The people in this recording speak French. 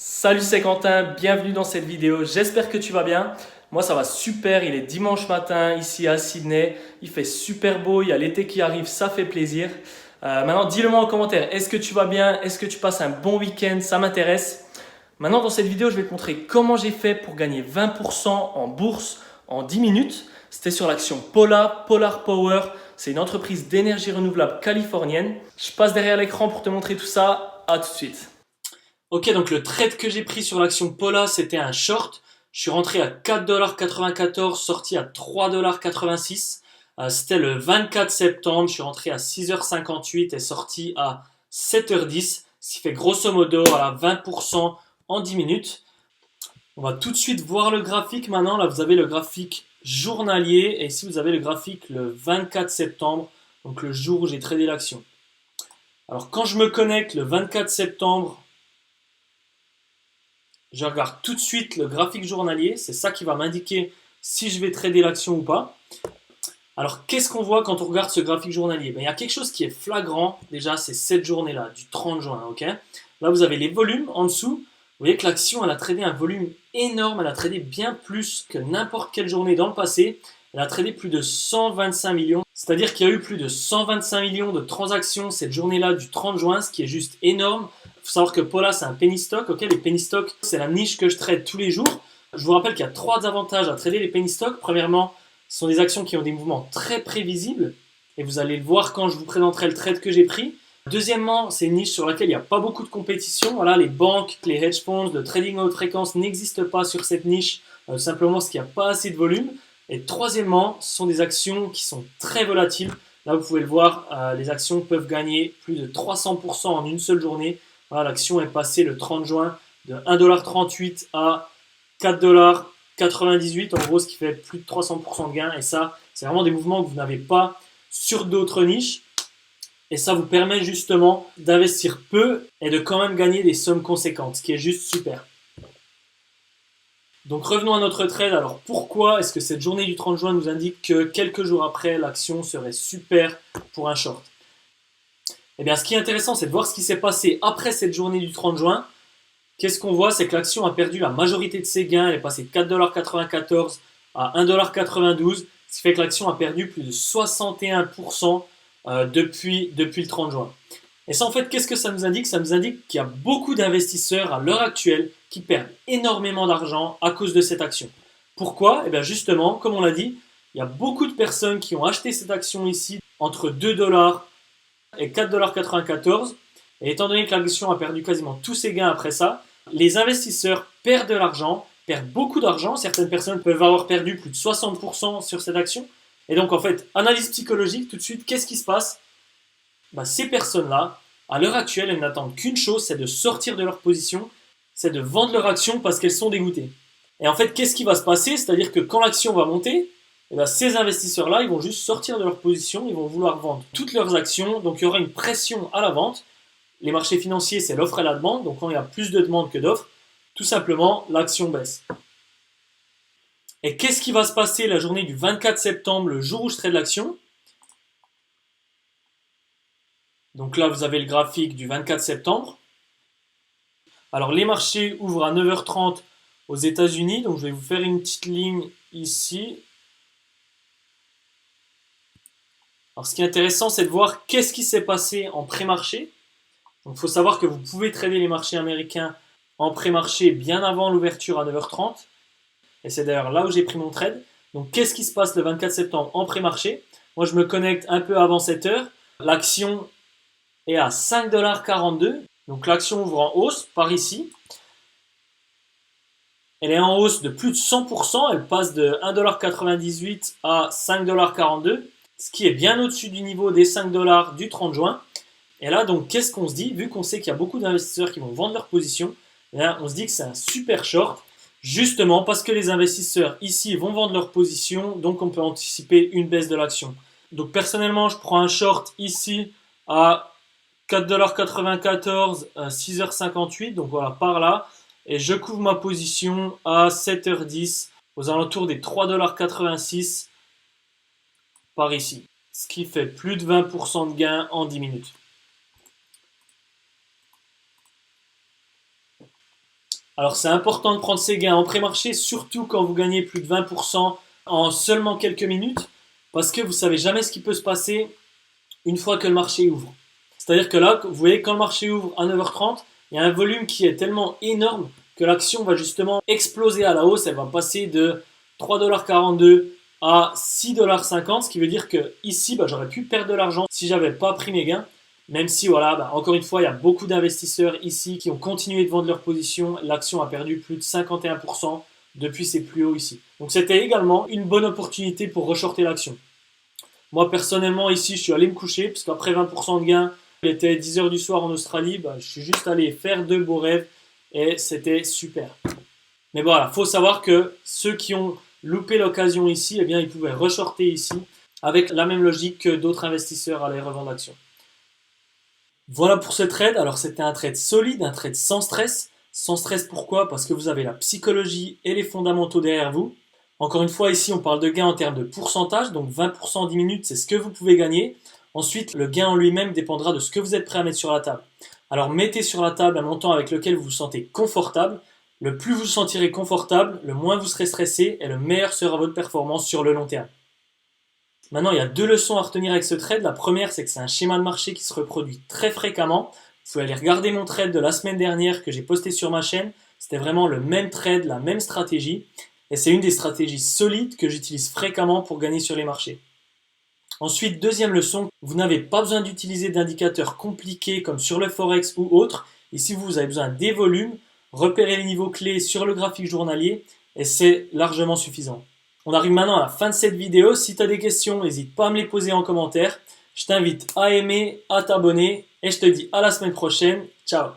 Salut, c'est Quentin, bienvenue dans cette vidéo, j'espère que tu vas bien. Moi ça va super, il est dimanche matin ici à Sydney, il fait super beau, il y a l'été qui arrive, ça fait plaisir. Maintenant dis-le moi en commentaire, est-ce que tu vas bien, est-ce que tu passes un bon week-end, ça m'intéresse. Maintenant dans cette vidéo je vais te montrer comment j'ai fait pour gagner 20% en bourse en 10 minutes. C'était sur l'action Polar Power, c'est une entreprise d'énergie renouvelable californienne. Je passe derrière l'écran pour te montrer tout ça, à tout de suite. Ok, donc le trade que j'ai pris sur l'action Pola, c'était un short. Je suis rentré à 4,94$, sorti à 3,86$. C'était le 24 septembre, je suis rentré à 6h58 et sorti à 7h10, ce qui fait grosso modo à 20% en 10 minutes. On va tout de suite voir le graphique maintenant. Là, vous avez le graphique journalier et ici, vous avez le graphique le 24 septembre, donc le jour où j'ai tradé l'action. Alors, quand je me connecte le 24 septembre, je regarde tout de suite le graphique journalier, c'est ça qui va m'indiquer si je vais trader l'action ou pas. Alors qu'est-ce qu'on voit quand on regarde ce graphique journalier? Il y a quelque chose qui est flagrant, déjà c'est cette journée-là, du 30 juin. Là vous avez les volumes en dessous, vous voyez que l'action elle a tradé un volume énorme, elle a tradé bien plus que n'importe quelle journée dans le passé, elle a tradé plus de 125 millions, c'est-à-dire qu'il y a eu plus de 125 millions de transactions cette journée-là du 30 juin, ce qui est juste énorme. Il faut savoir que Pola c'est un penny stock, les penny stocks c'est la niche que je trade tous les jours. Je vous rappelle qu'il y a 3 avantages à trader les penny stocks. Premièrement, ce sont des actions qui ont des mouvements très prévisibles et vous allez le voir quand je vous présenterai le trade que j'ai pris. Deuxièmement, c'est une niche sur laquelle il n'y a pas beaucoup de compétition. Voilà, les banques, les hedge funds, le trading à haute fréquence n'existent pas sur cette niche, simplement parce qu'il n'y a pas assez de volume. Et troisièmement, ce sont des actions qui sont très volatiles. Là, vous pouvez le voir, les actions peuvent gagner plus de 300% en une seule journée. Voilà, l'action est passée le 30 juin de 1,38$ à 4,98$, en gros, ce qui fait plus de 300% de gain. Et ça, c'est vraiment des mouvements que vous n'avez pas sur d'autres niches. Et ça vous permet justement d'investir peu et de quand même gagner des sommes conséquentes, ce qui est juste super. Donc revenons à notre trade. Alors pourquoi est-ce que cette journée du 30 juin nous indique que quelques jours après, l'action serait super pour un short? Eh bien, ce qui est intéressant, c'est de voir ce qui s'est passé après cette journée du 30 juin. Qu'est-ce qu'on voit? C'est que l'action a perdu la majorité de ses gains. Elle est passée de 4,94$ à 1,92$, ce qui fait que l'action a perdu plus de 61% depuis le 30 juin. Et ça, en fait, qu'est-ce que ça nous indique? Ça nous indique qu'il y a beaucoup d'investisseurs à l'heure actuelle qui perdent énormément d'argent à cause de cette action. Pourquoi? Eh bien, justement, comme on l'a dit, il y a beaucoup de personnes qui ont acheté cette action ici entre 2$ et 4,94$. Et étant donné que l'action a perdu quasiment tous ses gains après ça, les investisseurs perdent de l'argent, perdent beaucoup d'argent. Certaines personnes peuvent avoir perdu plus de 60% sur cette action. Et donc, en fait, analyse psychologique, tout de suite, qu'est-ce qui se passe? Ces personnes-là, à l'heure actuelle, elles n'attendent qu'une chose, c'est de sortir de leur position, c'est de vendre leur action parce qu'elles sont dégoûtées. Et en fait, qu'est-ce qui va se passer? C'est-à-dire que quand l'action va monter, ces investisseurs-là, ils vont juste sortir de leur position, ils vont vouloir vendre toutes leurs actions, donc il y aura une pression à la vente. Les marchés financiers, c'est l'offre et la demande, donc quand il y a plus de demande que d'offres, tout simplement, l'action baisse. Et qu'est-ce qui va se passer la journée du 24 septembre, le jour où je trade l'action? Donc là, vous avez le graphique du 24 septembre. Alors, les marchés ouvrent à 9h30 aux États-Unis. Donc, je vais vous faire une petite ligne ici. Alors, ce qui est intéressant, c'est de voir qu'est-ce qui s'est passé en pré-marché. Donc, il faut savoir que vous pouvez trader les marchés américains en pré-marché bien avant l'ouverture à 9h30. Et c'est d'ailleurs là où j'ai pris mon trade. Donc, qu'est-ce qui se passe le 24 septembre en pré-marché? Moi, je me connecte un peu avant 7h. L'action est à 5,42$. Donc l'action ouvre en hausse par ici. Elle est en hausse de plus de 100%. Elle passe de 1,98$ à 5,42$, ce qui est bien au-dessus du niveau des 5$ du 30 juin. Et là, donc, qu'est-ce qu'on se dit? Vu qu'on sait qu'il y a beaucoup d'investisseurs qui vont vendre leur position, là, on se dit que c'est un super short, justement parce que les investisseurs ici vont vendre leur position, donc on peut anticiper une baisse de l'action. Donc personnellement, je prends un short ici à 4,94$, 6h58, donc voilà, par là. Et je couvre ma position à 7h10, aux alentours des 3,86$ par ici. Ce qui fait plus de 20% de gain en 10 minutes. Alors c'est important de prendre ces gains en pré-marché, surtout quand vous gagnez plus de 20% en seulement quelques minutes, parce que vous ne savez jamais ce qui peut se passer une fois que le marché ouvre. C'est-à-dire que là, vous voyez, quand le marché ouvre à 9h30, il y a un volume qui est tellement énorme que l'action va justement exploser à la hausse. Elle va passer de 3,42$ à 6,50$, ce qui veut dire que ici, j'aurais pu perdre de l'argent si j'avais pas pris mes gains. Même si, voilà, encore une fois, il y a beaucoup d'investisseurs ici qui ont continué de vendre leur position. L'action a perdu plus de 51% depuis ses plus hauts ici. Donc c'était également une bonne opportunité pour reshorter l'action. Moi, personnellement, ici, je suis allé me coucher, parce qu'après 20% de gain, il était 10h du soir en Australie, je suis juste allé faire de beaux rêves, et c'était super. Mais voilà, il faut savoir que ceux qui ont loupé l'occasion ici, eh bien, ils pouvaient reshorter ici, avec la même logique que d'autres investisseurs allaient revendre l'action. Voilà pour ce trade. Alors, c'était un trade solide, un trade sans stress. Sans stress, pourquoi? Parce que vous avez la psychologie et les fondamentaux derrière vous. Encore une fois, ici, on parle de gain en termes de pourcentage, donc 20% en 10 minutes, c'est ce que vous pouvez gagner. Ensuite, le gain en lui-même dépendra de ce que vous êtes prêt à mettre sur la table. Alors, mettez sur la table un montant avec lequel vous vous sentez confortable. Le plus vous vous sentirez confortable, le moins vous serez stressé et le meilleur sera votre performance sur le long terme. Maintenant, il y a deux leçons à retenir avec ce trade. La première, c'est que c'est un schéma de marché qui se reproduit très fréquemment. Vous pouvez aller regarder mon trade de la semaine dernière que j'ai posté sur ma chaîne. C'était vraiment le même trade, la même stratégie. Et c'est une des stratégies solides que j'utilise fréquemment pour gagner sur les marchés. Ensuite, deuxième leçon, vous n'avez pas besoin d'utiliser d'indicateurs compliqués comme sur le Forex ou autre. Ici, vous avez besoin des volumes, repérer les niveaux clés sur le graphique journalier et c'est largement suffisant. On arrive maintenant à la fin de cette vidéo. Si tu as des questions, n'hésite pas à me les poser en commentaire. Je t'invite à aimer, à t'abonner et je te dis à la semaine prochaine. Ciao!